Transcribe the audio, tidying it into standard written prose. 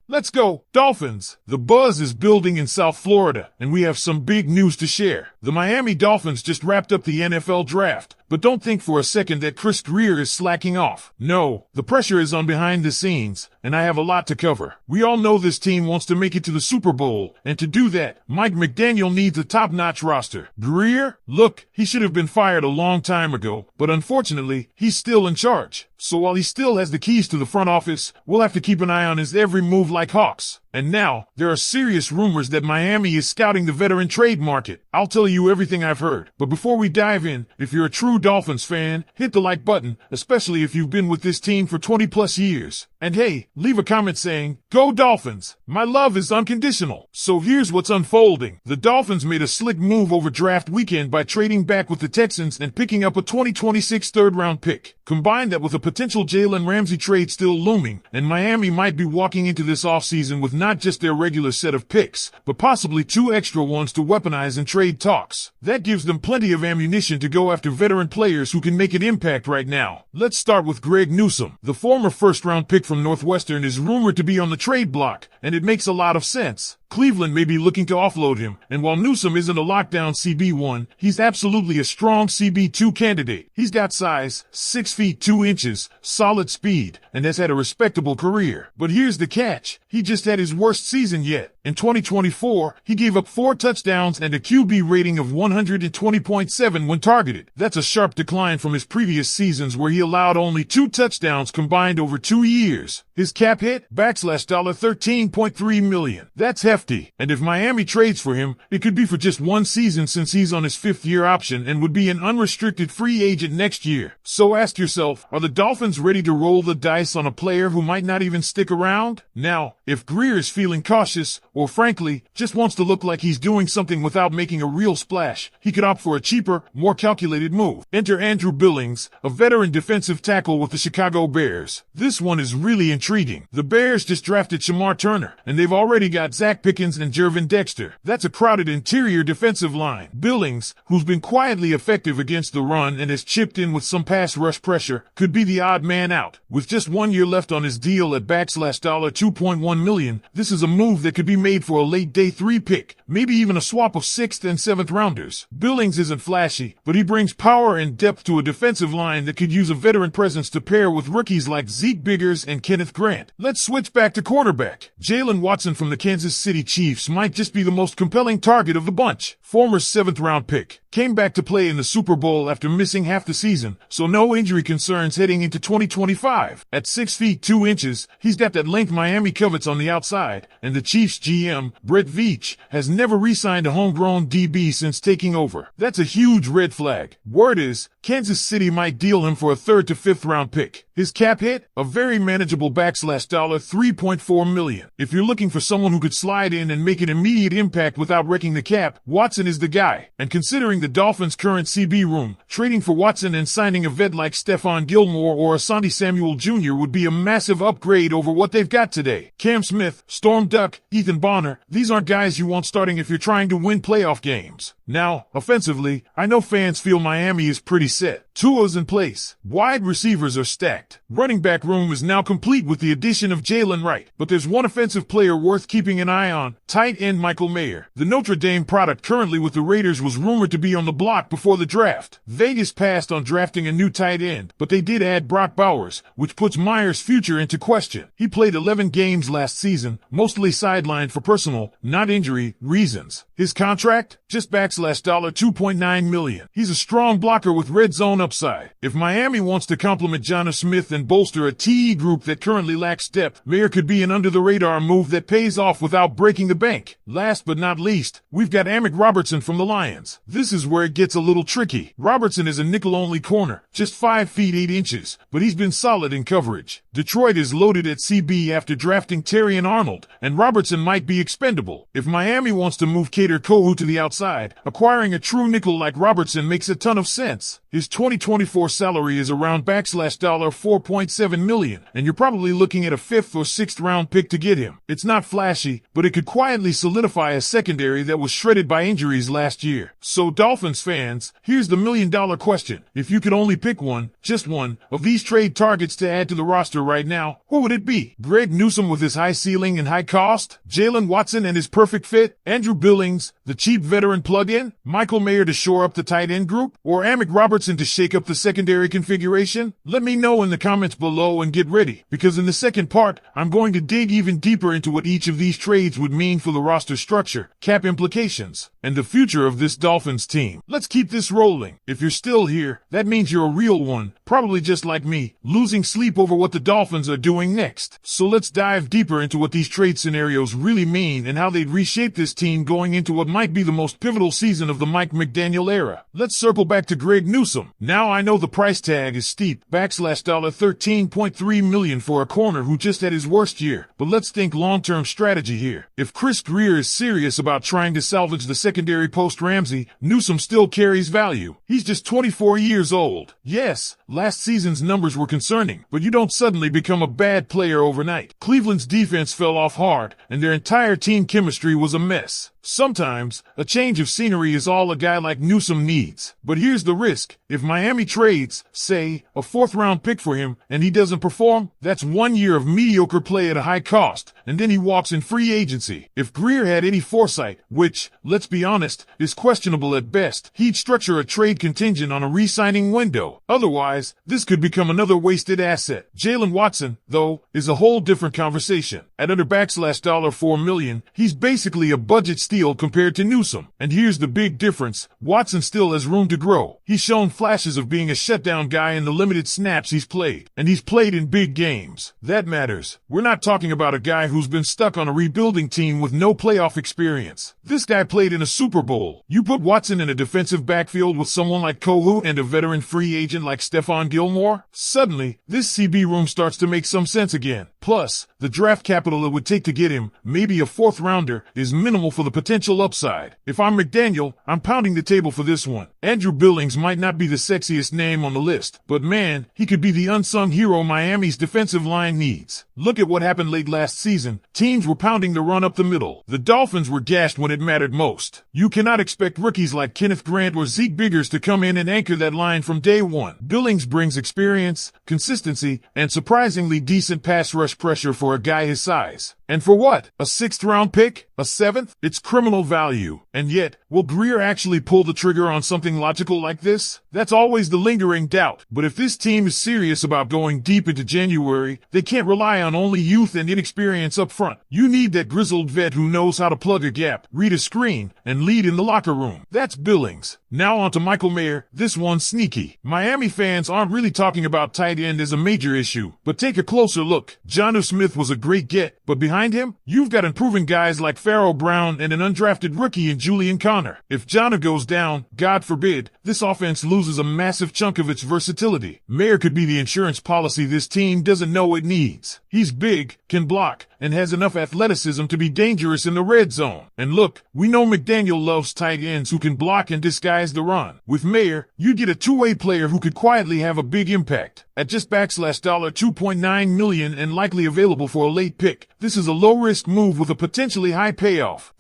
Let's go, Dolphins! The buzz is building in South Florida, and we have some big news to share. The Miami Dolphins just wrapped up the NFL draft. But don't think for a second that Chris Grier is slacking off. No, the pressure is on behind the scenes, and I have a lot to cover. We all know this team wants to make it to the Super Bowl, and to do that, Mike McDaniel needs a top-notch roster. Grier? Look, he should have been fired a long time ago, but unfortunately, he's still in charge. So while he still has the keys to the front office, we'll have to keep an eye on his every move like hawks. And now, there are serious rumors that Miami is scouting the veteran trade market. I'll tell you everything I've heard. But before we dive in, if you're a true Dolphins fan, hit the like button, especially if you've been with this team for 20 plus years. And hey, leave a comment saying, "Go Dolphins!" My love is unconditional. So here's what's unfolding. The Dolphins made a slick move over draft weekend by trading back with the Texans and picking up a 2026 third-round pick. Combine that with a potential Jalen Ramsey trade still looming, and Miami might be walking into this offseason with not just their regular set of picks, but possibly 2 extra ones to weaponize in trade talks. That gives them plenty of ammunition to go after veteran players who can make an impact right now. Let's start with Greg Newsome. The former first-round pick from Northwestern is rumored to be on the trade block, and it makes a lot of sense. Cleveland may be looking to offload him, and while Newsome isn't a lockdown CB1, he's absolutely a strong CB2 candidate. He's got size, 6 feet 2 inches, solid speed, and has had a respectable career. But here's the catch. He just had his worst season yet. In 2024, he gave up 4 touchdowns and a QB rating of 120.7 when targeted. That's a sharp decline from his previous seasons where he allowed only 2 touchdowns combined over 2 years. His cap hit, $13.3 million. That's hefty. And if Miami trades for him, it could be for just 1 season since he's on his 5th-year option and would be an unrestricted free agent next year. So ask yourself, are the Dolphins ready to roll the dice on a player who might not even stick around? Now, if Grier is feeling cautious, or frankly, just wants to look like he's doing something without making a real splash, he could opt for a cheaper, more calculated move. Enter Andrew Billings, a veteran defensive tackle with the Chicago Bears. This one is really intriguing. The Bears just drafted Shamar Turner, and they've already got Zach Pickens and Jervin Dexter. That's a crowded interior defensive line. Billings, who's been quietly effective against the run and has chipped in with some pass rush pressure, could be the odd man out. With just 1 year left on his deal at $2.1 million, this is a move that could be made for a late day 3 pick, maybe even a swap of 6th and 7th rounders. Billings isn't flashy, but he brings power and depth to a defensive line that could use a veteran presence to pair with rookies like Zeke Biggers and Kenneth Grant. Let's switch back to quarterback. Jalen Watson from the Kansas City Chiefs might just be the most compelling target of the bunch. Former 7th-round pick. Came back to play in the Super Bowl after missing half the season, so no injury concerns heading into 2025. At 6 feet 2 inches, he's got that length Miami covets on the outside, and the Chiefs GM, Brett Veach, has never re-signed a homegrown DB since taking over. That's a huge red flag. Word is, Kansas City might deal him for a 3rd to 5th round pick. His cap hit? A very manageable $3.4 million. If you're looking for someone who could slide in and make an immediate impact without wrecking the cap, Watson is the guy. And considering the Dolphins' current CB room, trading for Watson and signing a vet like Stephon Gilmore or Asante Samuel Jr. would be a massive upgrade over what they've got today. Cam Smith, Storm Duck, Ethan Bonner, these aren't guys you want starting if you're trying to win playoff games. Now, offensively, I know fans feel Miami is pretty set. Tua's in place. Wide receivers are stacked. Running back room is now complete with the addition of Jalen Wright. But there's one offensive player worth keeping an eye on, tight end Michael Mayer. The Notre Dame product currently with the Raiders was rumored to be on the block before the draft. Vegas passed on drafting a new tight end, but they did add Brock Bowers, which puts Mayer's future into question. He played 11 games last season, mostly sidelined for personal, not injury, reasons. His contract? Just $2.9 million. He's a strong blocker with red zone upside. If Miami wants to complement Jonnu Smith and bolster a TE group that currently lacks depth, Mayer could be an under-the-radar move that pays off without breaking the bank. Last but not least, we've got Amick Robertson from the Lions. This is where it gets a little tricky. Robertson is a nickel-only corner, just 5 feet 8 inches, but he's been solid in coverage. Detroit is loaded at CB after drafting Terrion Arnold, and Robertson might be expendable. If Miami wants to move Kader Kohou to the outside, acquiring a true nickel like Robertson makes a ton of sense. His 2024 salary is around $4.7 million, and you're probably looking at a 5th or 6th round pick to get him. It's not flashy, but it could quietly solidify a secondary that was shredded by injuries last year. So Dolphins fans, here's the million-dollar question. If you could only pick one, just one, of these trade targets to add to the roster right now, who would it be? Greg Newsome with his high ceiling and high cost? Jalen Watson and his perfect fit? Andrew Billings, the cheap veteran plug-in? Michael Mayer to shore up the tight end group? Or Amick Robertson to shake up the secondary configuration? Let me know in the comments below and get ready, because in the second part, I'm going to dig even deeper into what each of these trades would mean for the roster structure, cap implications, and the future of this Dolphins team. Let's keep this rolling. If you're still here, that means you're a real one, probably just like me, losing sleep over what the Dolphins are doing next. So let's dive deeper into what these trade scenarios really mean and how they'd reshape this team going into what might be the most pivotal season of the Mike McDaniel era. Let's circle back to Greg Newsome. Now I know the price tag is steep, $13.3 million for a corner who just had his worst year, but let's think long-term strategy here. If Chris Grier is serious about trying to salvage the secondary post-Ramsey, Newsome still carries value. He's just 24 years old. Yes, last season's numbers were concerning, but you don't suddenly become a bad player overnight. Cleveland's defense fell off hard, and their entire team chemistry was a mess. Sometimes, a change of scenery is all a guy like Newsome needs. But here's the risk. If Miami trades, say, a fourth-round pick for him, and he doesn't perform, that's 1 year of mediocre play at a high cost, and then he walks in free agency. If Grier had any foresight, which, let's be honest, is questionable at best, he'd structure a trade contingent on a re-signing window. Otherwise, this could become another wasted asset. Jalen Watson, though, is a whole different conversation. At under $4 million, he's basically a budget steal compared to Newsome. And here's the big difference. Watson still has room to grow. He's shown flashes of being a shutdown guy in the limited snaps he's played. And he's played in big games. That matters. We're not talking about a guy who's been stuck on a rebuilding team with no playoff experience. This guy played in a Super Bowl. You put Watson in a defensive backfield with someone like Kohu and a veteran free agent like Stephon Gilmore, suddenly, this CB room starts to make some sense again. Plus, the draft capital it would take to get him, maybe a fourth rounder, is minimal for the potential upside. If I'm McDaniel, I'm pounding the table for this one. Andrew Billings might not be the sexiest name on the list, but man, he could be the unsung hero Miami's defensive line needs. Look at what happened late last season. Teams were pounding the run up the middle. The Dolphins were gashed when it mattered most. You cannot expect rookies like Kenneth Grant or Zeke Biggers to come in and anchor that line from day one. Billings brings experience, consistency, and surprisingly decent pass rush pressure for a guy his size. And for what? A sixth-round pick? A seventh? It's criminal value. And yet, will Grier actually pull the trigger on something logical like this? That's always the lingering doubt. But if this team is serious about going deep into January, they can't rely on only youth and inexperience up front. You need that grizzled vet who knows how to plug a gap, read a screen, and lead in the locker room. That's Billings. Now on to Michael Mayer. This one's sneaky. Miami fans aren't really talking about tight end as a major issue, but take a closer look. Jonnu Smith was a great get, but behind him, you've got unproven guys like Pharaoh Brown and an undrafted rookie in Julian Connor. If Jonnu goes down, God forbid, this offense loses a massive chunk of its versatility. Mayer could be the insurance policy this team doesn't know it needs. He's big, can block, and has enough athleticism to be dangerous in the red zone. And look, we know McDaniel loves tight ends who can block and disguise the run. With Mayer, you get a two-way player who could quietly have a big impact. At just $2.9 million and likely available for a late pick, this is a low-risk move with a potentially high payoff.